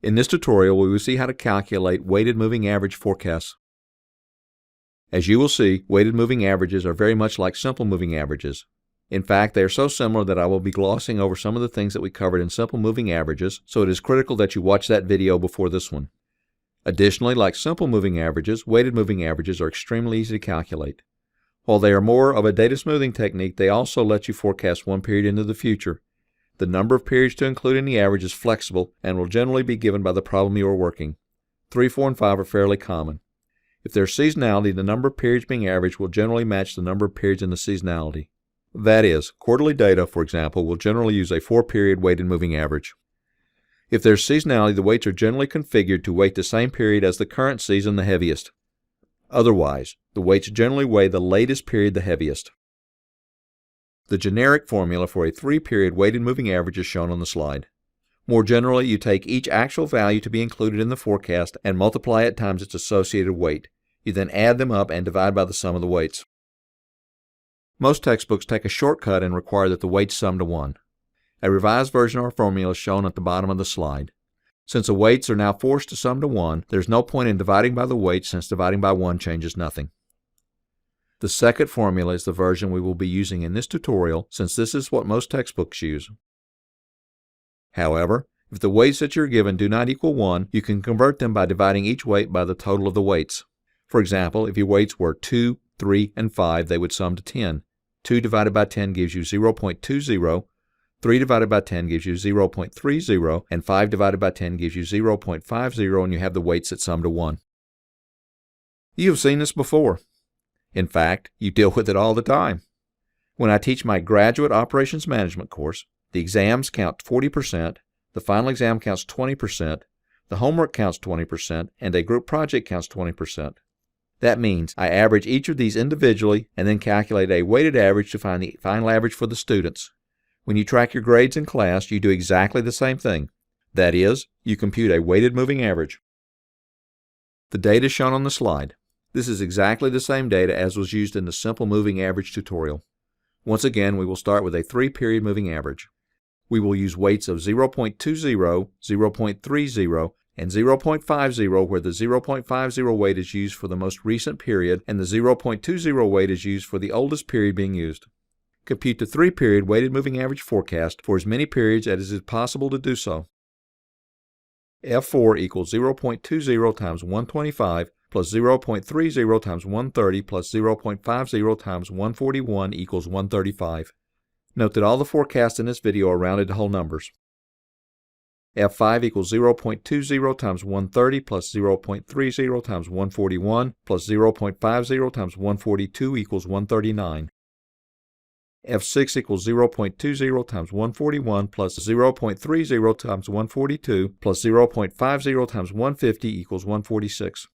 In this tutorial, we will see how to calculate weighted moving average forecasts. As you will see, weighted moving averages are very much like simple moving averages. In fact, they are so similar that I will be glossing over some of the things that we covered in simple moving averages, so it is critical that you watch that video before this one. Additionally, like simple moving averages, weighted moving averages are extremely easy to calculate. While they are more of a data smoothing technique, they also let you forecast one period into the future. The number of periods to include in the average is flexible and will generally be given by the problem you are working. 3, 4, and 5 are fairly common. If there is seasonality, the number of periods being averaged will generally match the number of periods in the seasonality. That is, quarterly data, for example, will generally use a 4-period weighted moving average. If there is seasonality, the weights are generally configured to weight the same period as the current season the heaviest. Otherwise, the weights generally weigh the latest period the heaviest. The generic formula for a 3-period weighted moving average is shown on the slide. More generally, you take each actual value to be included in the forecast and multiply it times its associated weight. You then add them up and divide by the sum of the weights. Most textbooks take a shortcut and require that the weights sum to 1. A revised version of our formula is shown at the bottom of the slide. Since the weights are now forced to sum to 1, there is no point in dividing by the weights since dividing by 1 changes nothing. The second formula is the version we will be using in this tutorial, since this is what most textbooks use. However, if the weights that you are given do not equal 1, you can convert them by dividing each weight by the total of the weights. For example, if your weights were 2, 3, and 5, they would sum to 10. 2 divided by 10 gives you 0.20, 3 divided by 10 gives you 0.30, and 5 divided by 10 gives you 0.50, and you have the weights that sum to 1. You have seen this before. In fact, you deal with it all the time. When I teach my graduate operations management course, the exams count 40%, the final exam counts 20%, the homework counts 20%, and a group project counts 20%. That means I average each of these individually and then calculate a weighted average to find the final average for the students. When you track your grades in class, you do exactly the same thing. That is, you compute a weighted moving average. The data is shown on the slide. This is exactly the same data as was used in the simple moving average tutorial. Once again, we will start with a 3-period moving average. We will use weights of 0.20, 0.30, and 0.50, where the 0.50 weight is used for the most recent period and the 0.20 weight is used for the oldest period being used. Compute the 3-period weighted moving average forecast for as many periods as it is possible to do so. F4 equals 0.20 times 125 plus 0.30 times 130 plus 0.50 times 141 equals 135. Note that all the forecasts in this video are rounded to whole numbers. F5 equals 0.20 times 130 plus 0.30 times 141 plus 0.50 times 142 equals 139. F6 equals 0.20 times 141 plus 0.30 times 142 plus 0.50 times 150 equals 146.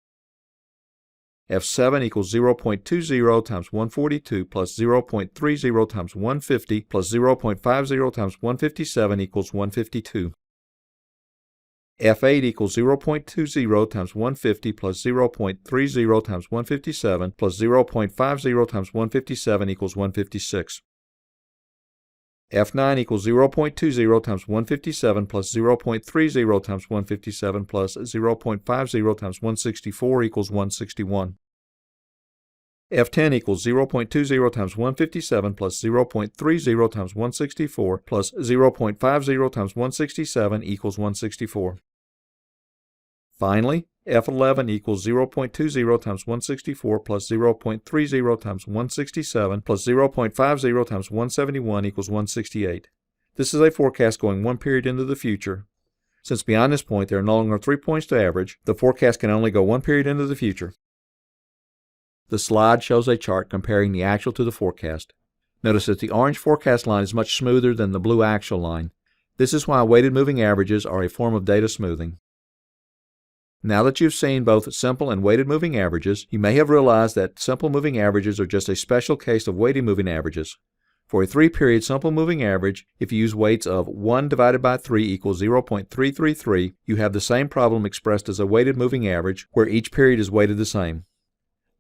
F7 equals 0.20 times 142 plus 0.30 times 150 plus 0.50 times 157 equals 152. F8 equals 0.20 times 150 plus 0.30 times 157 plus 0.50 times 157 equals 156. F9 equals 0.20 times 157 plus 0.30 times 157 plus 0.50 times 164 equals 161. F10 equals 0.20 times 157 plus 0.30 times 164 plus 0.50 times 167 equals 164. Finally, F11 equals 0.20 times 164 plus 0.30 times 167 plus 0.50 times 171 equals 168. This is a forecast going one period into the future. Since beyond this point there are no longer 3 points to average, the forecast can only go one period into the future. The slide shows a chart comparing the actual to the forecast. Notice that the orange forecast line is much smoother than the blue actual line. This is why weighted moving averages are a form of data smoothing. Now that you've seen both simple and weighted moving averages, you may have realized that simple moving averages are just a special case of weighted moving averages. For a 3-period simple moving average, if you use weights of 1 divided by 3 equals 0.333, you have the same problem expressed as a weighted moving average, where each period is weighted the same.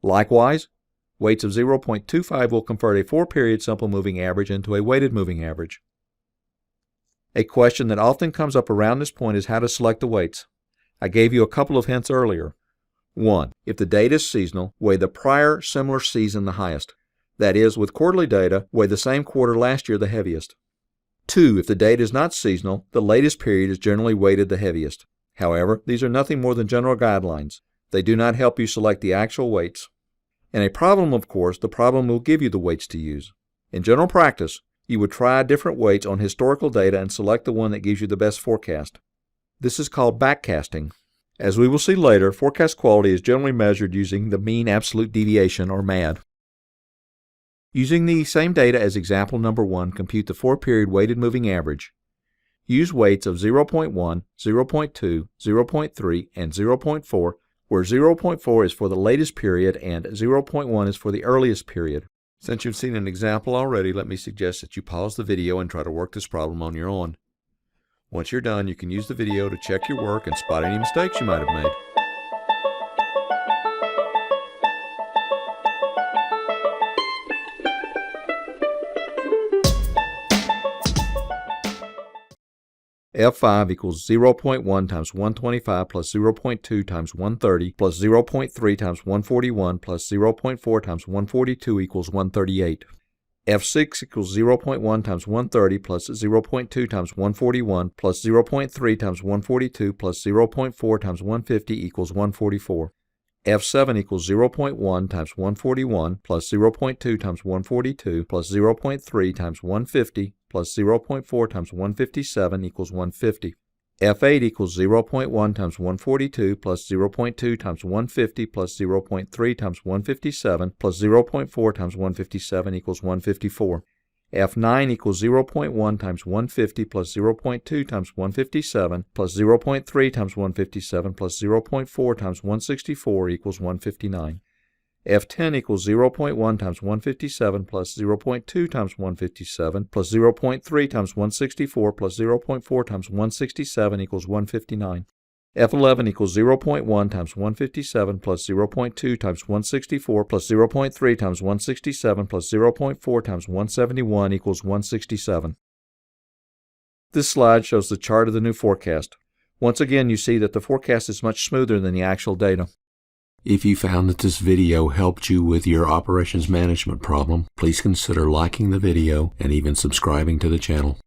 Likewise, weights of 0.25 will convert a 4-period simple moving average into a weighted moving average. A question that often comes up around this point is how to select the weights. I gave you a couple of hints earlier. 1. If the data is seasonal, weigh the prior similar season the highest. That is, with quarterly data, weigh the same quarter last year the heaviest. 2. If the data is not seasonal, the latest period is generally weighted the heaviest. However, these are nothing more than general guidelines. They do not help you select the actual weights. In a problem, of course, the problem will give you the weights to use. In general practice, you would try different weights on historical data and select the one that gives you the best forecast. This is called backcasting. As we will see later, forecast quality is generally measured using the mean absolute deviation, or MAD. Using the same data as example number 1, compute the 4-period weighted moving average. Use weights of 0.1, 0.2, 0.3, and 0.4, where 0.4 is for the latest period and 0.1 is for the earliest period. Since you've seen an example already, let me suggest that you pause the video and try to work this problem on your own. Once you're done, you can use the video to check your work and spot any mistakes you might have made. F5 equals 0.1 times 125 plus 0.2 times 130 plus 0.3 times 141 plus 0.4 times 142 equals 138. F6 equals 0.1 times 130 plus 0.2 times 141 plus 0.3 times 142 plus 0.4 times 150 equals 144. F7 equals 0.1 times 141 plus 0.2 times 142 plus 0.3 times 150 plus 0.4 times 157 equals 150. F8 equals 0.1 times 142 plus 0.2 times 150 plus 0.3 times 157 plus 0.4 times 157 equals 154. F9 equals 0.1 times 150 plus 0.2 times 157 plus 0.3 times 157 plus 0.4 times 164 equals 159. F10 equals 0.1 times 157 plus 0.2 times 157 plus 0.3 times 164 plus 0.4 times 167 equals 159. F11 equals 0.1 times 157 plus 0.2 times 164 plus 0.3 times 167 plus 0.4 times 171 equals 167. This slide shows the chart of the new forecast. Once again, you see that the forecast is much smoother than the actual data. If you found that this video helped you with your operations management problem, please consider liking the video and even subscribing to the channel.